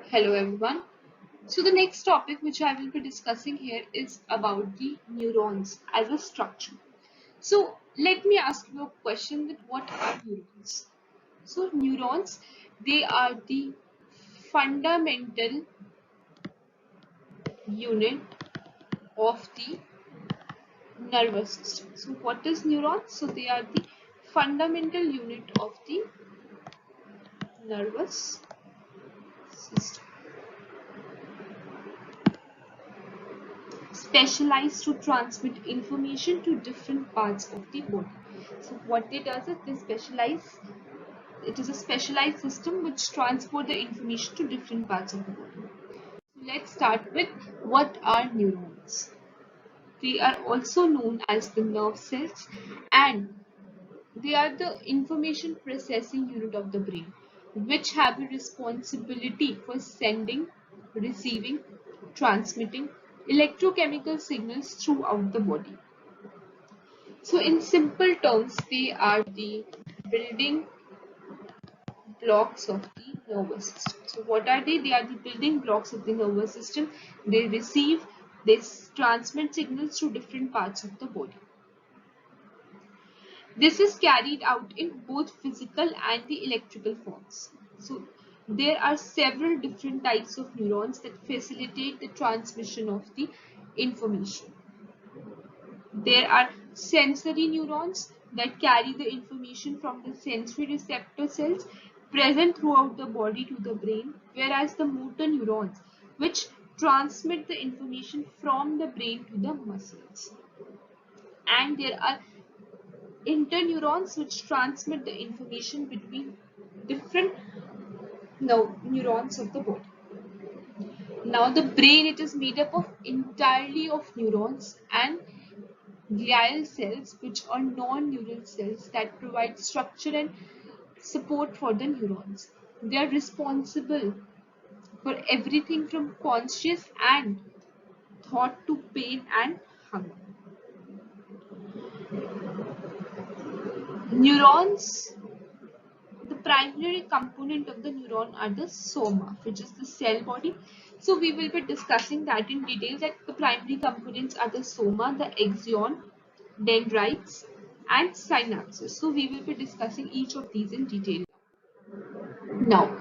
Hello everyone. So the next topic which I will be discussing here is about the neurons as a structure. So let me ask you a question that what are neurons? So neurons, they are the fundamental unit of the nervous system. So what is neurons? So they are the fundamental unit of the nervous system, specialized to transmit information to different parts of the body. So what they does is they specialize. It is a specialized system which transport the information to different parts of the body. Let's start with what are neurons. They are also known as the nerve cells, and they are the information processing unit of the brain, which have a responsibility for sending, receiving, transmitting electrochemical signals throughout the body. So in simple terms, they are the building blocks of the nervous system. So what are they? They are the building blocks of the nervous system. They receive, they transmit signals to different parts of the body. This is carried out in both physical and the electrical forms. So there are several different types of neurons that facilitate the transmission of the information. There are sensory neurons that carry the information from the sensory receptor cells present throughout the body to the brain, whereas the motor neurons, which transmit the information from the brain to the muscles. And there are interneurons which transmit the information between different neurons of the body. Now the brain, it is made up of entirely of neurons and glial cells, which are non-neural cells that provide structure and support for the neurons. They are responsible for everything from conscious and thought to pain and hunger. Neurons, the primary component of the neuron are the soma, which is the cell body. So we will be discussing that in detail, that the primary components are the soma, the axon, dendrites and synapses. So we will be discussing each of these in detail. Now,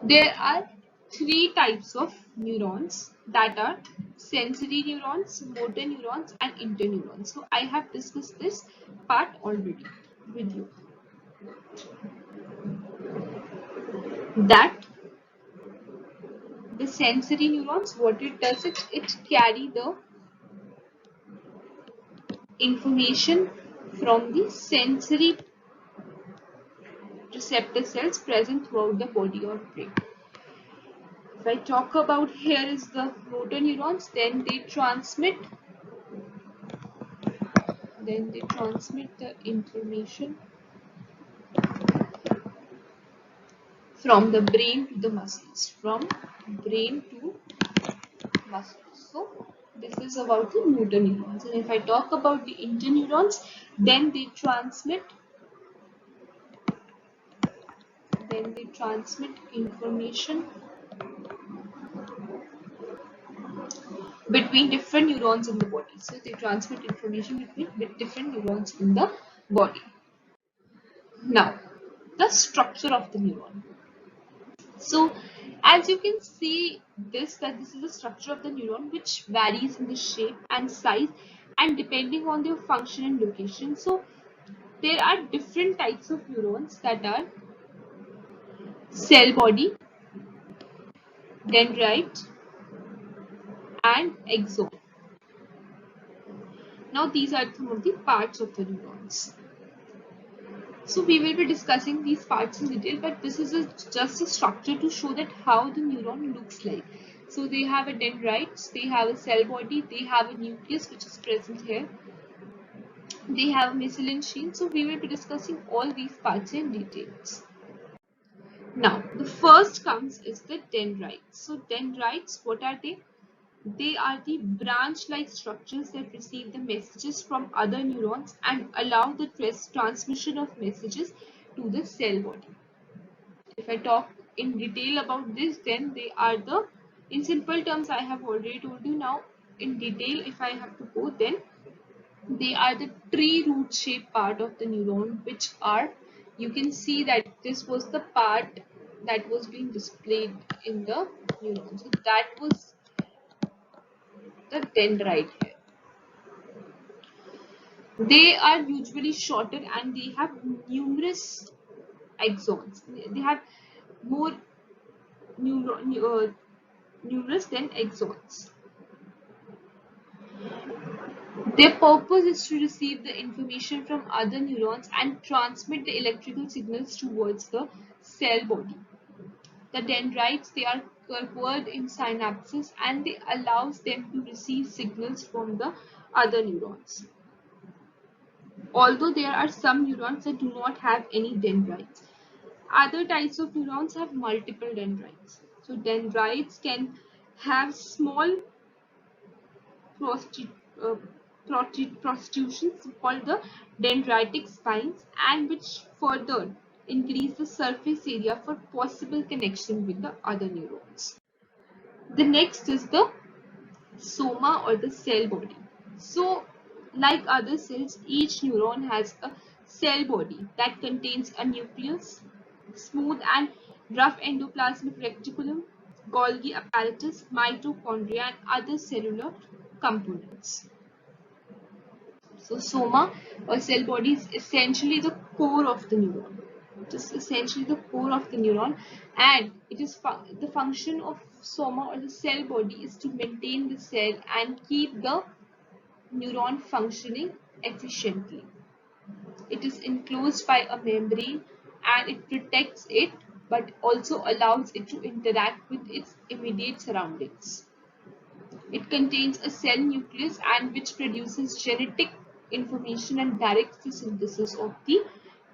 there are three types of neurons, that are sensory neurons, motor neurons and interneurons. So I have discussed this part already with you. That the sensory neurons, what it does is it carry the information from the sensory receptor cells present throughout the body or brain. If I talk about here is the motor neurons, then they transmit the information from the brain to the muscles, from brain to muscles. So this is about the motor neurons. And if I talk about the interneurons, then they transmit information between different neurons in the body. So they transmit information between different neurons in the body. Now, the structure of the neuron. So as you can see that this is the structure of the neuron, which varies in the shape and size and depending on their function and location. So there are different types of neurons, that are cell body, dendrite and axon. Now these are some of the parts of the neurons. So we will be discussing these parts in detail, but this is just a structure to show that how the neuron looks like. So they have a dendrites, they have a cell body, they have a nucleus which is present here, they have a myelin sheath. So we will be discussing all these parts in details. Now the first comes is the dendrites. So dendrites, what are they? They are the branch-like structures that receive the messages from other neurons and allow the transmission of messages to the cell body. If I talk in detail about this, then they are the, in simple terms, I have already told you. Now, in detail, if I have to go, then they are the tree root shaped part of the neuron, which are, you can see that this was the part that was being displayed in the neuron. So that was the dendrite here. They are usually shorter and they have numerous axons. They have more numerous than axons. Their purpose is to receive the information from other neurons and transmit the electrical signals towards the cell body. The dendrites, they are covered in synapses and they allows them to receive signals from the other neurons. Although there are some neurons that do not have any dendrites. Other types of neurons have multiple dendrites. So dendrites can have small uh, prostitutions called the dendritic spines, and which further increase the surface area for possible connection with the other neurons. The next is the soma or the cell body. So, like other cells, each neuron has a cell body that contains a nucleus, smooth and rough endoplasmic reticulum, Golgi apparatus, mitochondria, and other cellular components. So, soma or cell body is essentially the core of the neuron. It is essentially the core of the neuron, and it is the function of soma or the cell body is to maintain the cell and keep the neuron functioning efficiently. It is enclosed by a membrane and it protects it, but also allows it to interact with its immediate surroundings. It contains a cell nucleus and which produces genetic information and directs the synthesis of the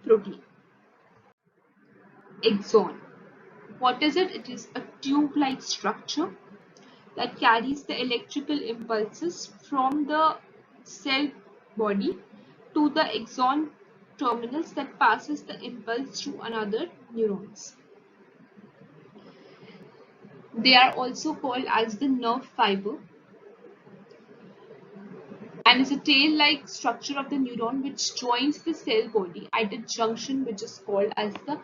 protein. Axon. What is it? It is a tube-like structure that carries the electrical impulses from the cell body to the axon terminals that passes the impulse to another neurons. They are also called as the nerve fiber and is a tail-like structure of the neuron which joins the cell body at a junction which is called as the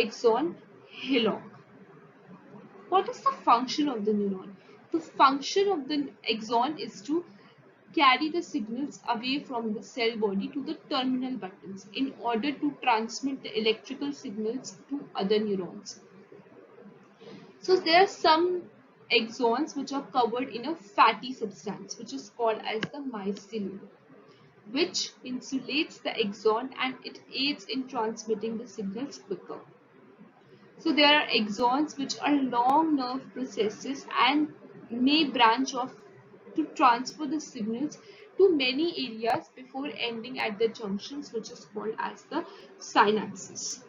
axon hillock. What is the function of the neuron? The function of the axon is to carry the signals away from the cell body to the terminal buttons in order to transmit the electrical signals to other neurons. So there are some axons which are covered in a fatty substance which is called as the mycelium, which insulates the axon and it aids in transmitting the signals quicker. So there are axons which are long nerve processes and may branch off to transfer the signals to many areas before ending at the junctions which is called as the synapses.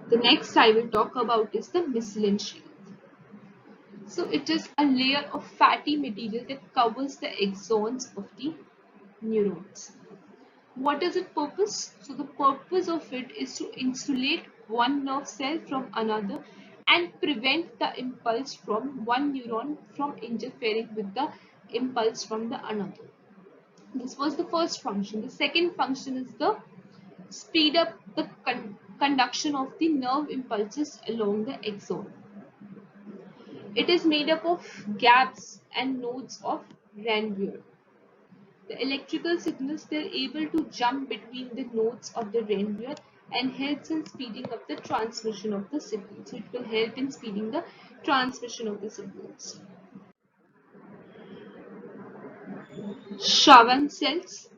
The next I will talk about is the mycelium sheath. So it is a layer of fatty material that covers the axons of the neurons. What is its purpose? So the purpose of it is to insulate one nerve cell from another and prevent the impulse from one neuron from interfering with the impulse from the another. This was the first function. The second function is the speed up the conduction of the nerve impulses along the axon. It is made up of gaps and nodes of Ranvier. The electrical signals, they are able to jump between the nodes of the Ranvier and helps in speeding up the transmission of the signals. So it will help in speeding the transmission of the signals. Schwann cells.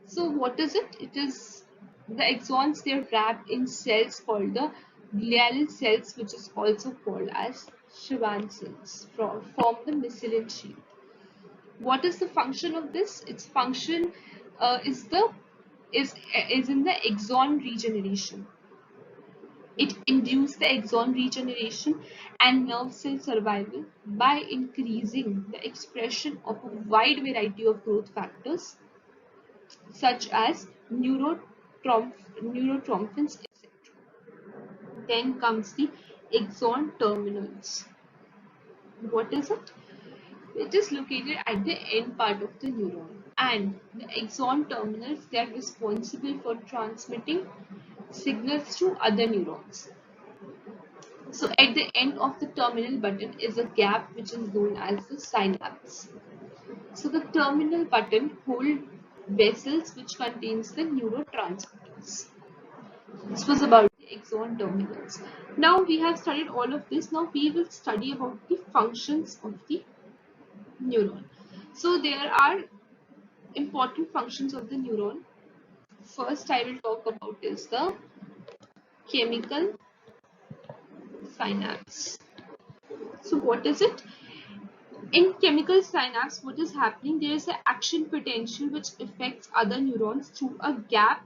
So what is it? It is the axons, they are wrapped in cells called the glial cells, which is also called as Schwann cells, form the mycelium sheath. What is the function of this? Its function is in the axon regeneration. It induces the axon regeneration and nerve cell survival by increasing the expression of a wide variety of growth factors such as neurotrophins, etc. Then comes the axon terminals. What is it? It is located at the end part of the neuron, and the axon terminals, they are responsible for transmitting signals to other neurons. So at the end of the terminal button is a gap which is known as the synapse. So the terminal button hold vessels which contains the neurotransmitters. This was about the axon terminals. Now we have studied all of this. Now we will study about the functions of the neuron. So there are important functions of the neuron. First I will talk about is the chemical synapse. So what is it? In chemical synapse, what is happening? There is an action potential which affects other neurons through a gap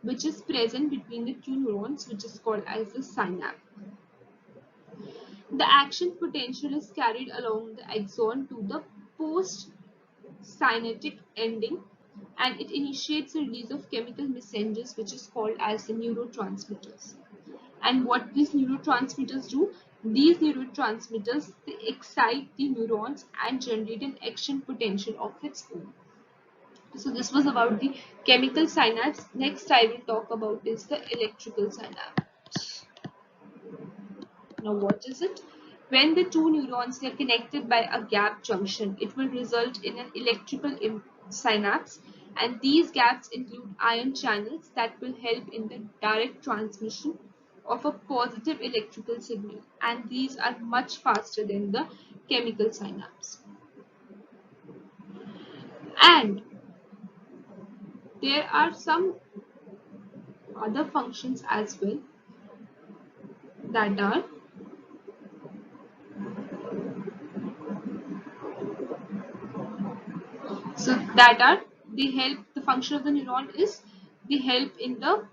which is present between the two neurons, which is called as the synapse. The action potential is carried along the axon to the post-synaptic ending, and it initiates the release of chemical messengers which is called as the neurotransmitters. And what these neurotransmitters do? These neurotransmitters, they excite the neurons and generate an action potential of its own. So this was about the chemical synapse. Next I will talk about is the electrical synapse. Now what is it? When the two neurons are connected by a gap junction, it will result in an electrical synapse, and these gaps include ion channels that will help in the direct transmission of a positive electrical signal, and these are much faster than the chemical synapse. And there are some other functions as well that are they help. The function of the neuron is they help in the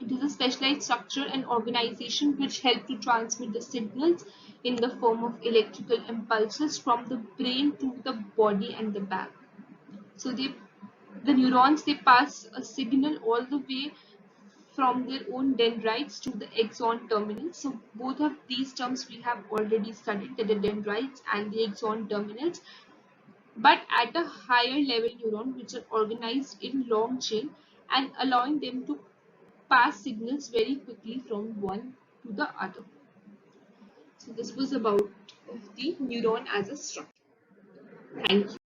it is a specialized structure and organization which help to transmit the signals in the form of electrical impulses from the brain to the body and the back. So the neurons, they pass a signal all the way from their own dendrites to the axon terminals. So both of these terms we have already studied, the dendrites and the axon terminals, but at a higher level neuron which are organized in long chain and allowing them to pass signals very quickly from one to the other. So this was about the neuron as a structure. Thank you.